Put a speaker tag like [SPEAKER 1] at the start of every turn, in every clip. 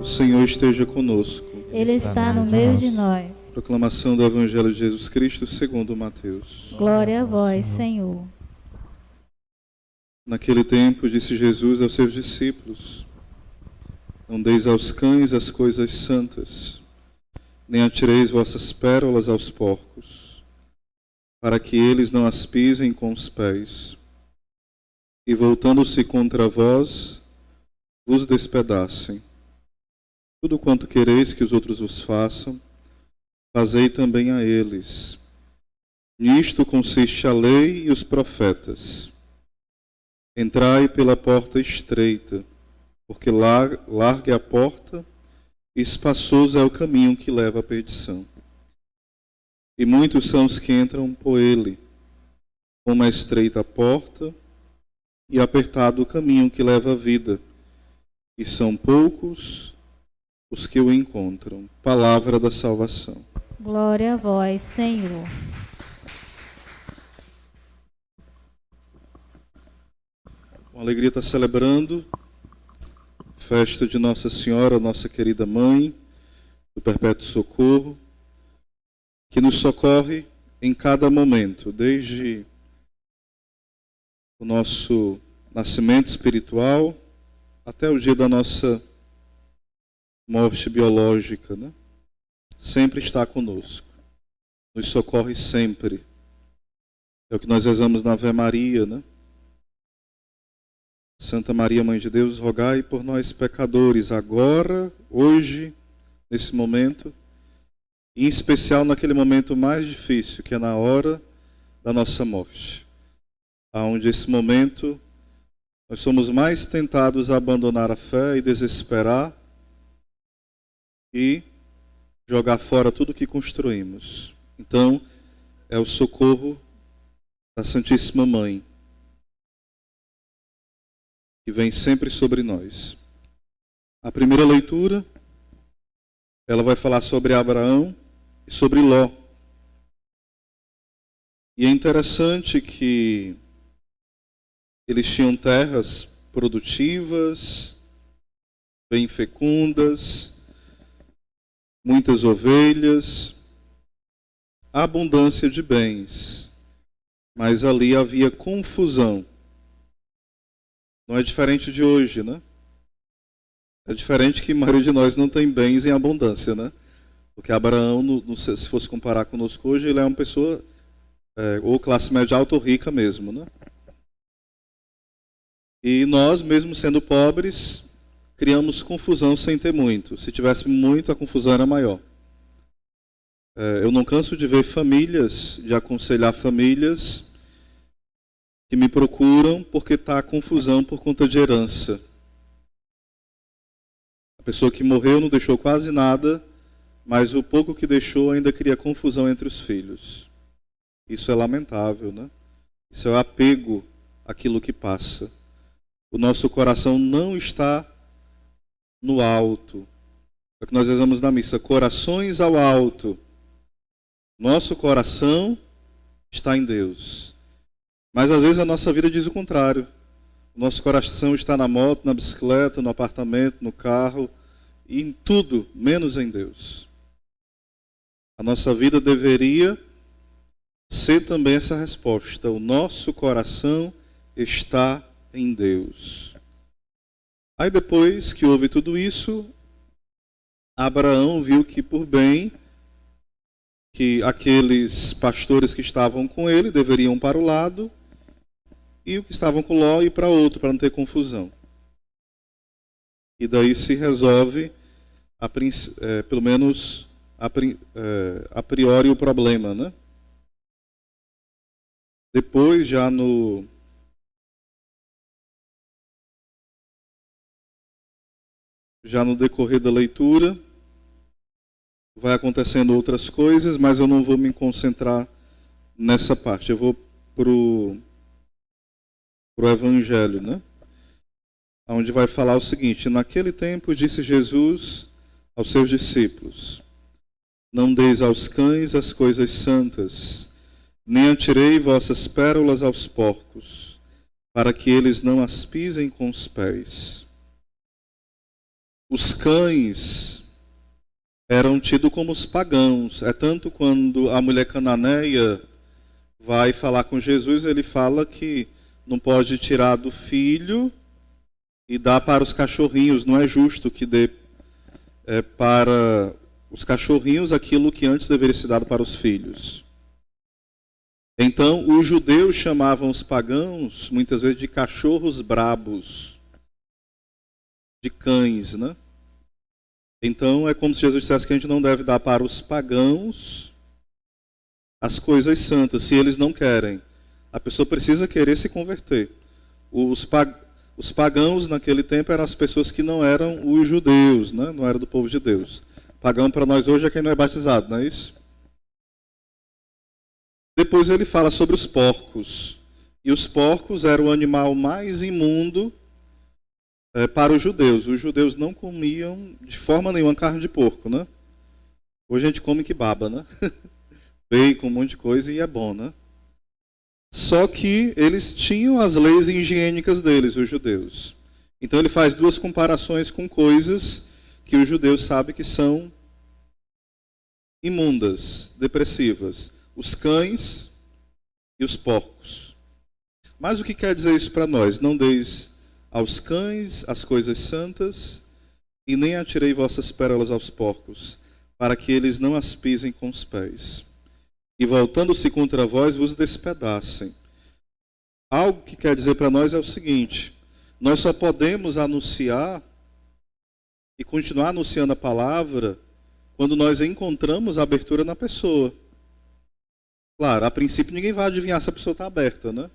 [SPEAKER 1] O Senhor esteja conosco.
[SPEAKER 2] Ele está no meio de nós.
[SPEAKER 1] Proclamação do Evangelho de Jesus Cristo segundo Mateus.
[SPEAKER 2] Glória a vós, Senhor.
[SPEAKER 1] Naquele tempo disse Jesus aos seus discípulos: Não deis aos cães as coisas santas, nem atireis vossas pérolas aos porcos, para que eles não as pisem com os pés, e voltando-se contra vós, vos despedacem. Tudo quanto quereis que os outros vos façam, fazei também a eles. Nisto consiste a lei e os profetas. Entrai pela porta estreita, porque larga é a porta e espaçoso é o caminho que leva à perdição. E muitos são os que entram por ele. Como é estreita a porta e apertado o caminho que leva à vida, e são poucos os que o encontram. Palavra da salvação.
[SPEAKER 2] Glória a vós, Senhor.
[SPEAKER 1] Com alegria está celebrando a festa de Nossa Senhora, nossa querida Mãe, do Perpétuo Socorro, que nos socorre em cada momento, desde o nosso nascimento espiritual até o dia da nossa morte biológica, né? Sempre está conosco, nos socorre sempre. É o que nós rezamos na Ave Maria, né? Santa Maria, Mãe de Deus, rogai por nós pecadores, agora, hoje, nesse momento, e em especial naquele momento mais difícil, que é na hora da nossa morte, aonde esse momento nós somos mais tentados a abandonar a fé e desesperar e jogar fora tudo que construímos. Então, é o socorro da Santíssima Mãe, que vem sempre sobre nós. A primeira leitura, ela vai falar sobre Abraão e sobre Ló. E é interessante que eles tinham terras produtivas, bem fecundas, muitas ovelhas, abundância de bens, mas ali havia confusão. Não é diferente de hoje, né? É diferente que a maioria de nós não tem bens em abundância, né? Porque Abraão, se fosse comparar conosco hoje, ele é uma pessoa ou classe média alta ou rica mesmo, né? E nós, mesmo sendo pobres, criamos confusão sem ter muito. Se tivesse muito, a confusão era maior. Eu não canso de ver famílias, de aconselhar famílias que me procuram porque está confusão por conta de herança. A pessoa que morreu não deixou quase nada, mas o pouco que deixou ainda cria confusão entre os filhos. Isso é lamentável, né? Isso é o apego àquilo que passa. O nosso coração não está no alto. É o que nós rezamos na missa, corações ao alto. Nosso coração está em Deus. Mas às vezes a nossa vida diz o contrário. O nosso coração está na moto, na bicicleta, no apartamento, no carro, e em tudo, menos em Deus. A nossa vida deveria ser também essa resposta. O nosso coração está em Deus. Aí depois que houve tudo isso, Abraão viu que por bem que aqueles pastores que estavam com ele deveriam para o lado e os que estavam com Ló ir para outro, para não ter confusão. E daí se resolve, pelo menos a priori, o problema, né? Depois, já no decorrer da leitura, vai acontecendo outras coisas, mas eu não vou me concentrar nessa parte. Eu vou para o Evangelho, né? Onde vai falar o seguinte: naquele tempo disse Jesus aos seus discípulos: Não deis aos cães as coisas santas, nem atirei vossas pérolas aos porcos, para que eles não as pisem com os pés. Os cães eram tidos como os pagãos. É tanto quando a mulher cananeia vai falar com Jesus, ele fala que não pode tirar do filho e dar para os cachorrinhos. Não é justo que dê para os cachorrinhos aquilo que antes deveria ser dado para os filhos. Então, os judeus chamavam os pagãos, muitas vezes, de cachorros brabos, de cães, né? Então, é como se Jesus dissesse que a gente não deve dar para os pagãos as coisas santas, se eles não querem. A pessoa precisa querer se converter. Os pagãos, naquele tempo, eram as pessoas que não eram os judeus, né? Não eram do povo de Deus. Pagão para nós hoje é quem não é batizado, não é isso? Depois ele fala sobre os porcos. E os porcos eram o animal mais imundo para os judeus. Os judeus não comiam de forma nenhuma carne de porco, né? Hoje a gente come que baba, né? Bacon, um monte de coisa e é bom, né? Só que eles tinham as leis higiênicas deles, os judeus. Então ele faz duas comparações com coisas que os judeus sabem que são imundas, depressivas. Os cães e os porcos. Mas o que quer dizer isso para nós? Não deis aos cães as coisas santas e nem atirei vossas pérolas aos porcos, para que eles não as pisem com os pés. E voltando-se contra vós, vos despedacem. Algo que quer dizer para nós é o seguinte: nós só podemos anunciar e continuar anunciando a palavra quando nós encontramos a abertura na pessoa. Claro, a princípio ninguém vai adivinhar se a pessoa está aberta, né?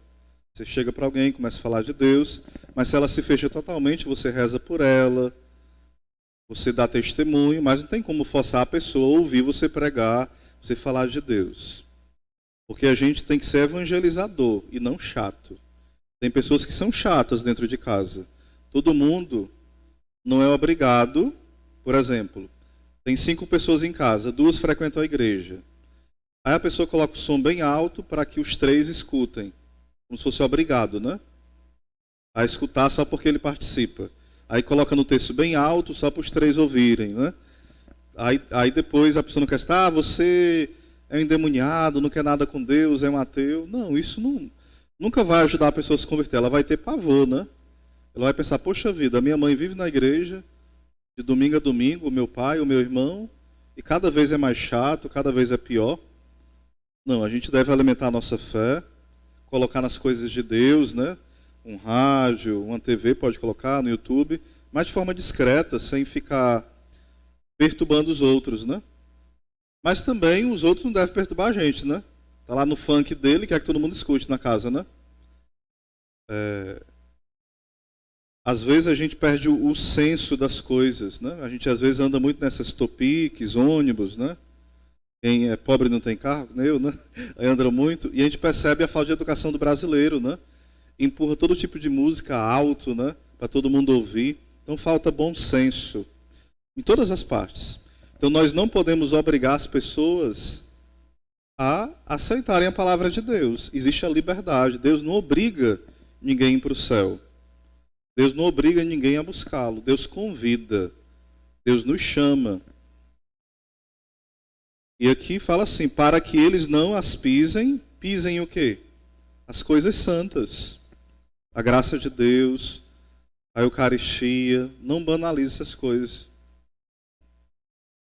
[SPEAKER 1] Você chega para alguém, começa a falar de Deus, mas se ela se fecha totalmente, você reza por ela, você dá testemunho, mas não tem como forçar a pessoa a ouvir você pregar, você falar de Deus. Porque a gente tem que ser evangelizador e não chato. Tem pessoas que são chatas dentro de casa. Todo mundo não é obrigado, por exemplo, tem 5 pessoas em casa, 2 frequentam a igreja. Aí a pessoa coloca o som bem alto para que os 3 escutem. Como se fosse obrigado, né? A escutar só porque ele participa. Aí coloca no texto bem alto só para os 3 ouvirem, né? Aí depois a pessoa não quer estar, você é um endemoniado, não quer nada com Deus, é um ateu. Não, isso nunca vai ajudar a pessoa a se converter. Ela vai ter pavor, né? Ela vai pensar, poxa vida, a minha mãe vive na igreja, de domingo a domingo, o meu pai, o meu irmão, e cada vez é mais chato, cada vez é pior. Não, a gente deve alimentar a nossa fé, colocar nas coisas de Deus, né? Um rádio, uma TV pode colocar no YouTube, mas de forma discreta, sem ficar perturbando os outros, né? Mas também os outros não devem perturbar a gente, né? Tá lá no funk dele, quer que todo mundo escute na casa, né? Às vezes a gente perde o senso das coisas, né? A gente às vezes anda muito nessas topiques, ônibus, né? Quem é pobre não tem carro, nem eu, né? Aí anda muito. E a gente percebe a falta de educação do brasileiro, né? Empurra todo tipo de música alto, né? Para todo mundo ouvir. Então falta bom senso em todas as partes. Então nós não podemos obrigar as pessoas a aceitarem a palavra de Deus. Existe a liberdade. Deus não obriga ninguém a ir para o céu. Deus não obriga ninguém a buscá-lo. Deus convida. Deus nos chama. E aqui fala assim, para que eles não as pisem, pisem o quê? As coisas santas. A graça de Deus, a Eucaristia, não banalize essas coisas.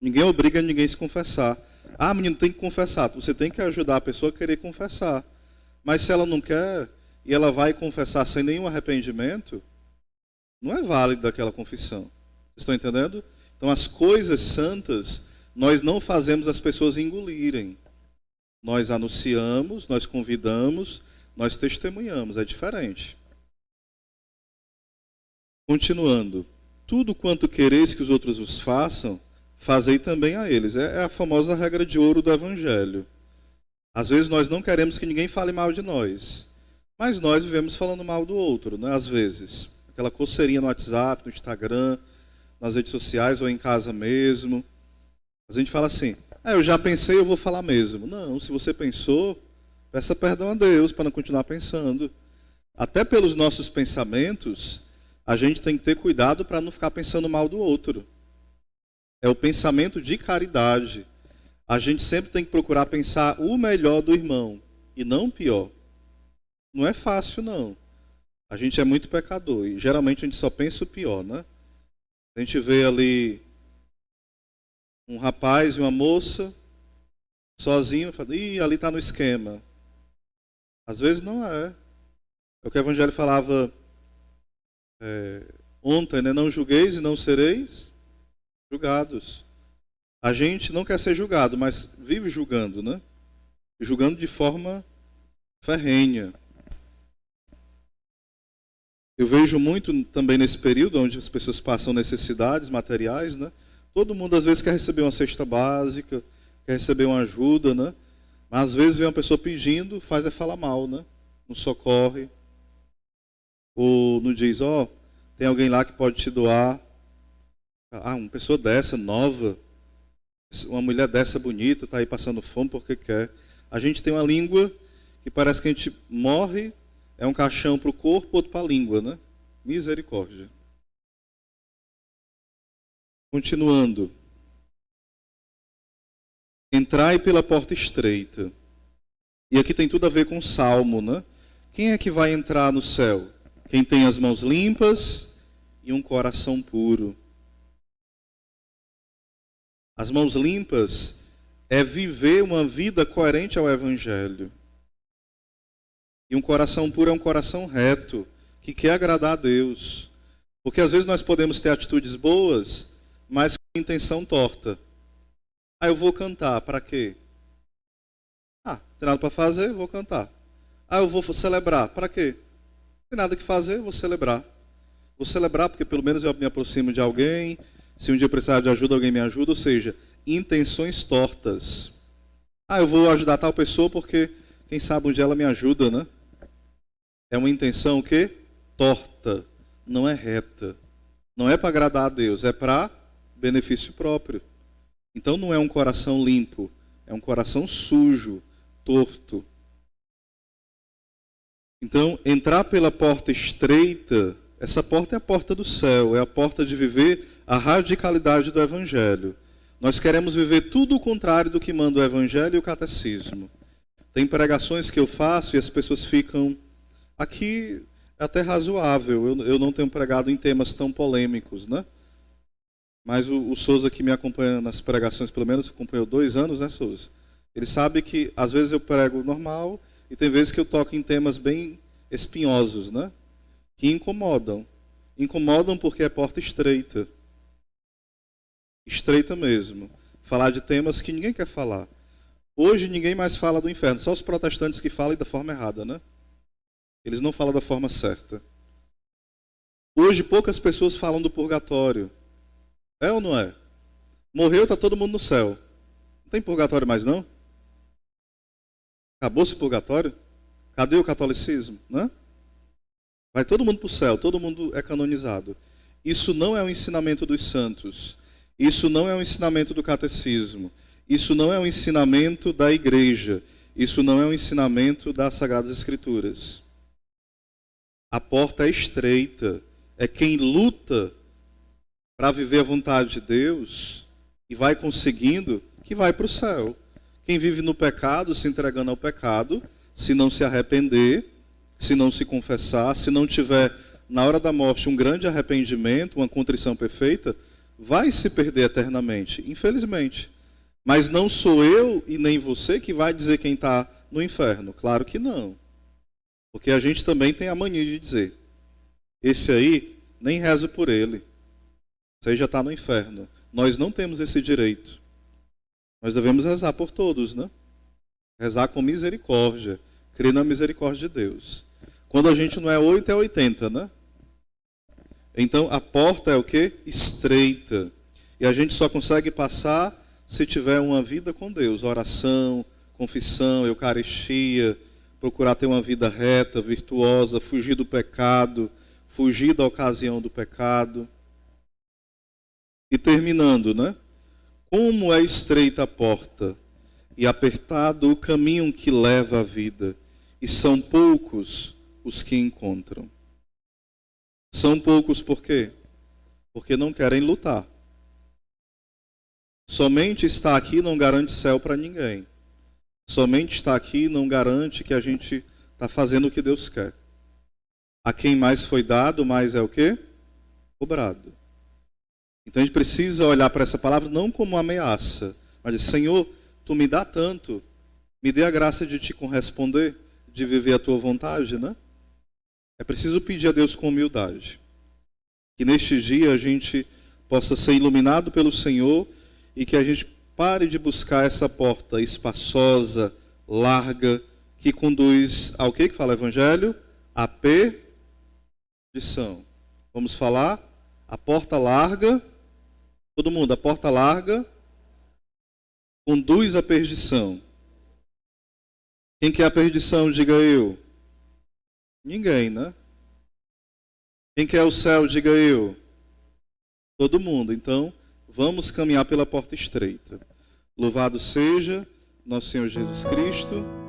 [SPEAKER 1] Ninguém obriga ninguém a se confessar. Ah, menino, tem que confessar. Você tem que ajudar a pessoa a querer confessar. Mas se ela não quer, e ela vai confessar sem nenhum arrependimento, não é válida aquela confissão. Vocês estão entendendo? Então as coisas santas, nós não fazemos as pessoas engolirem. Nós anunciamos, nós convidamos, nós testemunhamos. É diferente. Continuando. Tudo quanto quereis que os outros vos façam, fazei também a eles. É a famosa regra de ouro do Evangelho. Às vezes nós não queremos que ninguém fale mal de nós. Mas nós vivemos falando mal do outro, né? Às vezes. Aquela coceirinha no WhatsApp, no Instagram, nas redes sociais ou em casa mesmo. A gente fala assim, eu já pensei, eu vou falar mesmo. Não, se você pensou, peça perdão a Deus para não continuar pensando. Até pelos nossos pensamentos, a gente tem que ter cuidado para não ficar pensando mal do outro. É o pensamento de caridade. A gente sempre tem que procurar pensar o melhor do irmão e não o pior. Não é fácil, não. A gente é muito pecador e geralmente a gente só pensa o pior, né? A gente vê ali um rapaz e uma moça sozinho, fala, ih, ali está no esquema. Às vezes não é. É o que o Evangelho falava ontem, né? Não julgueis e não sereis julgados. A gente não quer ser julgado, mas vive julgando, né? Julgando de forma ferrenha. Eu vejo muito também nesse período onde as pessoas passam necessidades materiais, né? Todo mundo às vezes quer receber uma cesta básica, quer receber uma ajuda, né? Mas às vezes vem uma pessoa pedindo, faz é falar mal, né? Não socorre. Ou não diz, tem alguém lá que pode te doar. Uma pessoa dessa, nova, uma mulher dessa bonita, está aí passando fome porque quer. A gente tem uma língua que parece que a gente morre, é um caixão para o corpo, outro para a língua, né? Misericórdia. Continuando. Entrai pela porta estreita. E aqui tem tudo a ver com o Salmo, né? Quem é que vai entrar no céu? Quem tem as mãos limpas e um coração puro. As mãos limpas é viver uma vida coerente ao Evangelho. E um coração puro é um coração reto, que quer agradar a Deus. Porque às vezes nós podemos ter atitudes boas, mas com intenção torta. Eu vou cantar, para quê? Não tem nada para fazer, vou cantar. Eu vou celebrar, para quê? Não tem nada que fazer, vou celebrar. Vou celebrar porque pelo menos eu me aproximo de alguém, se um dia eu precisar de ajuda, alguém me ajuda. Ou seja, intenções tortas. Eu vou ajudar tal pessoa porque quem sabe um dia ela me ajuda, né? É uma intenção o quê? Torta, não é reta. Não é para agradar a Deus, é para benefício próprio. Então não é um coração limpo, é um coração sujo, torto. Então, entrar pela porta estreita, essa porta é a porta do céu, é a porta de viver a radicalidade do Evangelho. Nós queremos viver tudo o contrário do que manda o Evangelho e o Catecismo. Tem pregações que eu faço e as pessoas ficam... Aqui é até razoável, eu não tenho pregado em temas tão polêmicos, né? Mas o Souza que me acompanha nas pregações, pelo menos acompanhou 2 anos, né, Souza? Ele sabe que às vezes eu prego normal e tem vezes que eu toco em temas bem espinhosos, né? Que incomodam. Incomodam porque é porta estreita. Estreita mesmo. Falar de temas que ninguém quer falar. Hoje ninguém mais fala do inferno, só os protestantes que falam da forma errada, né? Eles não falam da forma certa. Hoje poucas pessoas falam do purgatório. É ou não é? Morreu, está todo mundo no céu. Não tem purgatório mais não? Acabou-se o purgatório? Cadê o catolicismo? Né? Vai todo mundo para o céu, todo mundo é canonizado. Isso não é o ensinamento dos santos. Isso não é o ensinamento do catecismo. Isso não é o ensinamento da igreja. Isso não é o ensinamento das Sagradas Escrituras. A porta é estreita. É quem luta para viver a vontade de Deus e vai conseguindo que vai para o céu. Quem vive no pecado, se entregando ao pecado, se não se arrepender, se não se confessar, se não tiver na hora da morte um grande arrependimento, uma contrição perfeita, vai se perder eternamente, infelizmente. Mas não sou eu e nem você que vai dizer quem está no inferno. Claro que não. Porque a gente também tem a mania de dizer, esse aí, nem rezo por ele. Esse aí já está no inferno. Nós não temos esse direito. Nós devemos rezar por todos, né? Rezar com misericórdia. Crer na misericórdia de Deus. Quando a gente não é 8, é 80, né? Então a porta é o quê? Estreita. E a gente só consegue passar se tiver uma vida com Deus. Oração, confissão, eucaristia. Procurar ter uma vida reta, virtuosa, fugir do pecado, fugir da ocasião do pecado. E terminando, né? Como é estreita a porta e apertado o caminho que leva à vida, e são poucos os que encontram. São poucos por quê? Porque não querem lutar. Somente estar aqui não garante céu para ninguém. Somente estar aqui não garante que a gente está fazendo o que Deus quer. A quem mais foi dado, mais é o quê? Cobrado. Então a gente precisa olhar para essa palavra não como uma ameaça, mas dizer, Senhor, Tu me dá tanto, me dê a graça de Te corresponder, de viver a Tua vontade, né? É preciso pedir a Deus com humildade. Que neste dia a gente possa ser iluminado pelo Senhor e que a gente pare de buscar essa porta espaçosa, larga, que conduz ao que fala o Evangelho? A perdição. Vamos falar? A porta larga, todo mundo, a porta larga conduz à perdição. Quem quer a perdição, diga eu. Ninguém, né? Quem quer o céu, diga eu. Todo mundo. Então, vamos caminhar pela porta estreita. Louvado seja nosso Senhor Jesus Cristo.